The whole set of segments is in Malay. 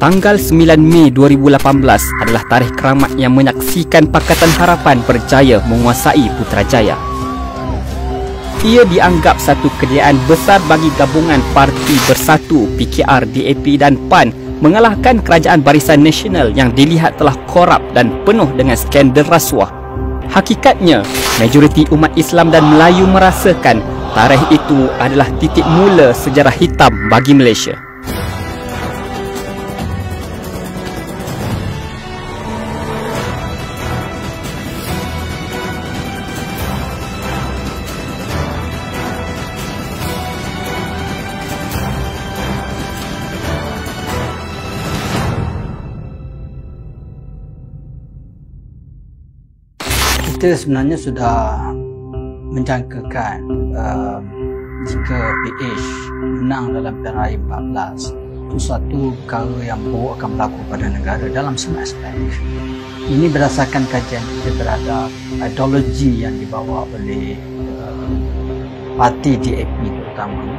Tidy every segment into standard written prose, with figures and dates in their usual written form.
Tanggal 9 Mei 2018 adalah tarikh keramat yang menyaksikan Pakatan Harapan berjaya menguasai Putrajaya. Ia dianggap satu kejayaan besar bagi gabungan Parti Bersatu, PKR, DAP dan PAN mengalahkan kerajaan Barisan Nasional yang dilihat telah korup dan penuh dengan skandal rasuah. Hakikatnya, majoriti umat Islam dan Melayu merasakan tarikh itu adalah titik mula sejarah hitam bagi Malaysia. Kita sebenarnya sudah menjangkakan jika PH menang dalam pilihan raya 14 itu suatu perkara yang buruk akan berlaku pada negara dalam semua aspek. Ini berdasarkan kajian kita terhadap ideologi yang dibawa oleh parti DAP terutamanya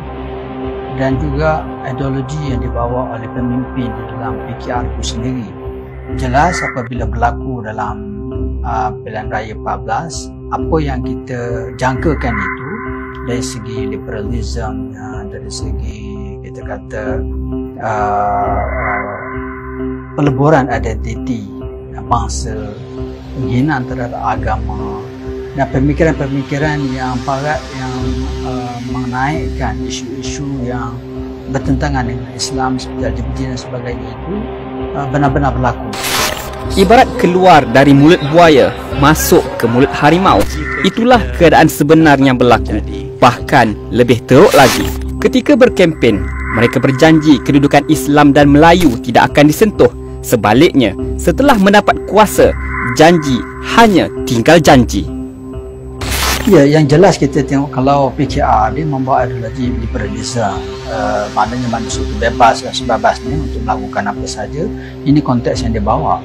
dan juga ideologi yang dibawa oleh pemimpin di dalam PKR itu sendiri. Jelas apabila berlaku dalam pilihan raya 14, apa yang kita jangkakan itu dari segi liberalism, dari segi kita kata peleburan identiti bangsa, penghinaan terhadap agama dan pemikiran-pemikiran yang barat yang menaikkan isu-isu yang bertentangan dengan Islam seperti LGBT dan sebagainya itu benar-benar berlaku. Ibarat keluar dari mulut buaya masuk ke mulut harimau. Itulah keadaan sebenar yang berlaku. Bahkan lebih teruk lagi, ketika berkempen, mereka berjanji kedudukan Islam dan Melayu tidak akan disentuh. Sebaliknya, setelah mendapat kuasa, janji hanya tinggal janji. Ya, yang jelas kita tengok kalau PKR dia membawa ideologi liberalism, maknanya manusia itu bebas dan sebebasnya untuk melakukan apa saja. Ini konteks yang dia bawa.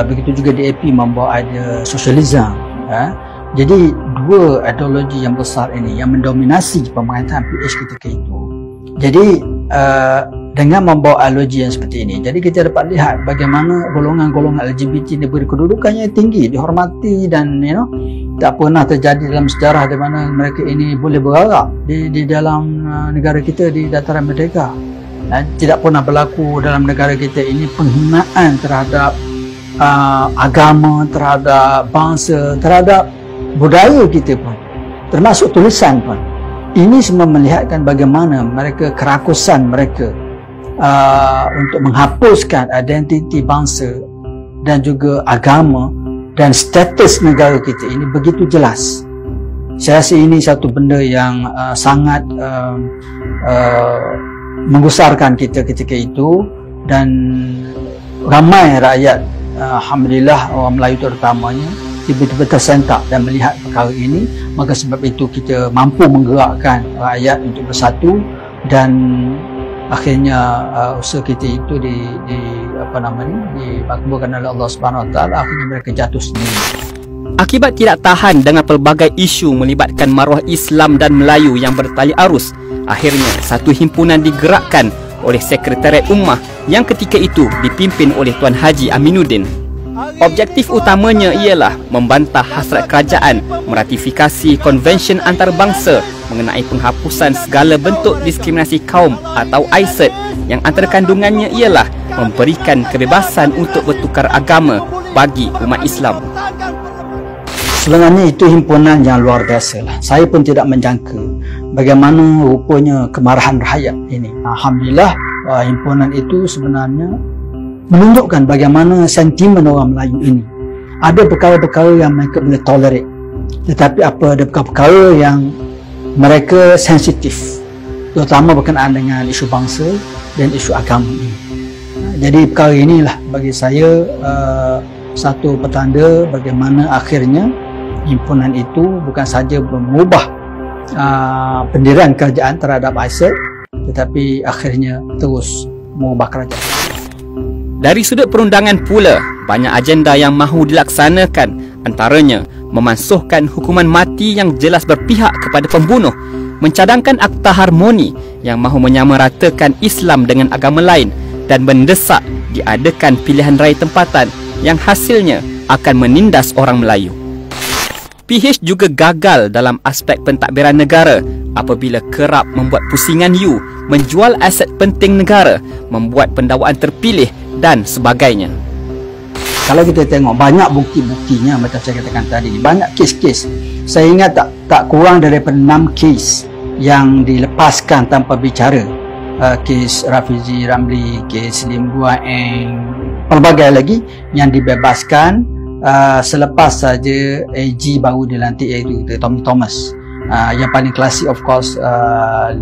Begitu juga DAP membawa ada sosialisme. Jadi dua ideologi yang besar ini yang mendominasi pemerintahan PH ketika itu. Jadi dengan membawa ideologi yang seperti ini, jadi kita dapat lihat bagaimana golongan-golongan LGBT diberi kedudukannya tinggi, dihormati dan tak pernah terjadi dalam sejarah di mana mereka ini boleh berarak di dalam negara kita di dataran merdeka. Tidak pernah berlaku dalam negara kita ini penghinaan terhadap agama, terhadap bangsa, terhadap budaya kita pun, termasuk tulisan pun. Ini semua melihatkan bagaimana mereka kerakusan mereka untuk menghapuskan identiti bangsa dan juga agama dan status negara kita ini begitu jelas. Saya rasa ini satu benda yang sangat menggusarkan kita ketika itu dan ramai rakyat, alhamdulillah orang Melayu terutamanya tiba-tiba tersentak dan melihat perkara ini. Maka sebab itu kita mampu menggerakkan rakyat untuk bersatu dan akhirnya usaha kita itu dimakbulkan oleh Allah Subhanahu Wa Taala. Akhirnya mereka jatuh sendiri. Akibat tidak tahan dengan pelbagai isu melibatkan maruah Islam dan Melayu yang bertali arus, akhirnya satu himpunan digerakkan oleh Sekretariat Ummah yang ketika itu dipimpin oleh Tuan Haji Aminuddin. Objektif utamanya ialah membantah hasrat kerajaan meratifikasi Konvensyen Antarabangsa mengenai penghapusan segala bentuk diskriminasi kaum atau ICED yang antara kandungannya ialah memberikan kebebasan untuk bertukar agama bagi umat Islam. Sebenarnya itu himpunan yang luar biasa lah. Saya pun tidak menjangka bagaimana rupanya kemarahan rakyat ini. Alhamdulillah, himpunan itu sebenarnya menunjukkan bagaimana sentimen orang Melayu ini. Ada perkara-perkara yang mereka boleh tolerate, tetapi ada perkara-perkara yang mereka sensitif, terutama berkenaan dengan isu bangsa dan isu agama ini. Jadi perkara inilah bagi saya satu petanda bagaimana akhirnya himpunan itu bukan saja mengubah pendirian kerajaan terhadap ICED, tetapi akhirnya terus mengubah kerajaan. Dari sudut perundangan pula, banyak agenda yang mahu dilaksanakan, antaranya memansuhkan hukuman mati yang jelas berpihak kepada pembunuh, mencadangkan Akta Harmoni yang mahu menyamaratakan Islam dengan agama lain dan mendesak diadakan pilihan raya tempatan yang hasilnya akan menindas orang Melayu. PH juga gagal dalam aspek pentadbiran negara apabila kerap membuat pusingan U, menjual aset penting negara, membuat pendakwaan terpilih dan sebagainya. Kalau kita tengok banyak bukti-buktinya, macam saya katakan tadi, banyak kes-kes. Saya ingat tak kurang daripada 6 kes yang dilepaskan tanpa bicara. Kes Rafizi Ramli, kes Lim Guan Eng, pelbagai lagi yang dibebaskan selepas saja AG baru dilantik, iaitu Tommy Thomas. Yang paling klasik of course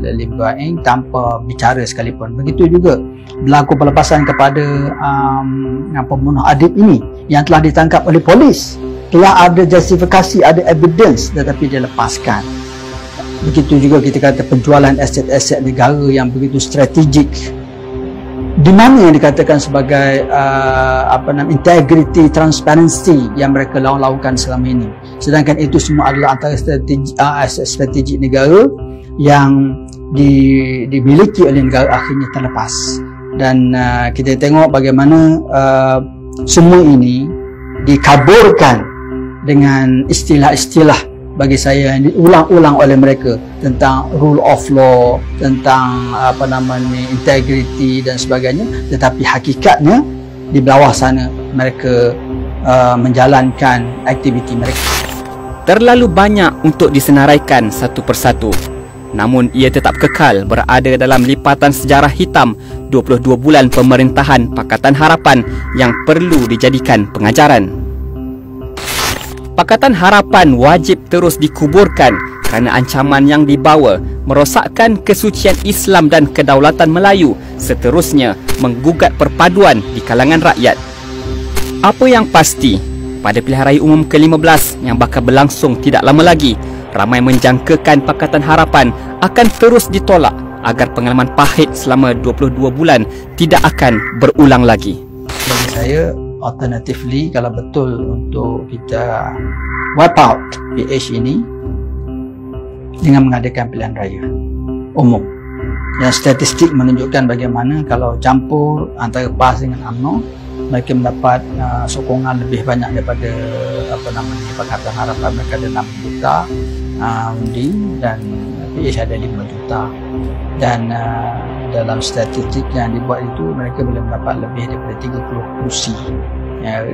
Lim Guan Eng tanpa bicara sekalipun. Begitu juga berlaku pelepasan kepada pembunuh adib ini yang telah ditangkap oleh polis. Telah ada justifikasi, ada evidence, tetapi dia lepaskan. Begitu juga kita kata penjualan aset-aset negara yang begitu strategik, di mana yang dikatakan sebagai integrity, transparency yang mereka lakukan selama ini. Sedangkan itu semua adalah antara aset strategik negara yang dimiliki oleh negara, akhirnya terlepas. Dan kita tengok bagaimana semua ini dikaburkan dengan istilah-istilah bagi saya yang diulang-ulang oleh mereka tentang rule of law, tentang integrity dan sebagainya, tetapi hakikatnya di bawah sana mereka menjalankan aktiviti mereka. Terlalu banyak untuk disenaraikan satu persatu, namun ia tetap kekal berada dalam lipatan sejarah hitam 22 bulan pemerintahan Pakatan Harapan yang perlu dijadikan pengajaran. Pakatan Harapan wajib terus dikuburkan kerana ancaman yang dibawa merosakkan kesucian Islam dan kedaulatan Melayu, seterusnya menggugat perpaduan di kalangan rakyat. Apa yang pasti, pada pilihan raya umum ke-15 yang bakal berlangsung tidak lama lagi, ramai menjangkakan Pakatan Harapan akan terus ditolak agar pengalaman pahit selama 22 bulan tidak akan berulang lagi. Bagi saya, alternatively, kalau betul untuk kita wipe out PH ini dengan mengadakan pilihan raya umum, yang statistik menunjukkan bagaimana kalau campur antara PAS dengan UMNO, mereka mendapat sokongan lebih banyak daripada Pakatan Harapan. Mereka ada 6 juta undi dan PH ada 5 juta. Dan dalam statistik yang dibuat itu, mereka boleh mendapat lebih daripada 30 kursi.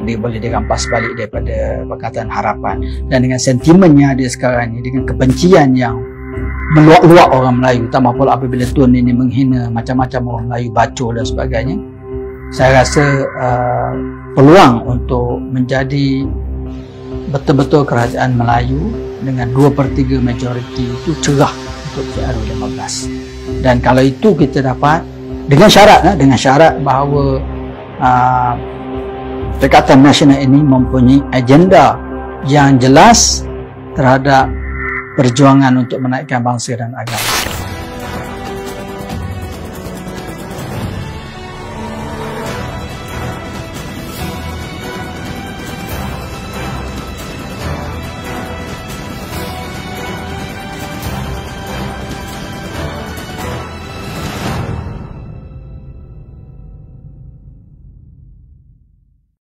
Dia boleh dirampas balik daripada Pakatan Harapan. Dan dengan sentimennya dia sekarang ni, dengan kebencian yang meluak-luak orang Melayu, tambah pula apabila Tun ini menghina macam-macam orang Melayu, bacol dan sebagainya, saya rasa peluang untuk menjadi betul-betul kerajaan Melayu dengan 2/3 majoriti itu cerah untuk PRU15. Dan kalau itu kita dapat, dengan syarat bahawa Pakatan Nasional ini mempunyai agenda yang jelas terhadap perjuangan untuk menaikkan bangsa dan agama.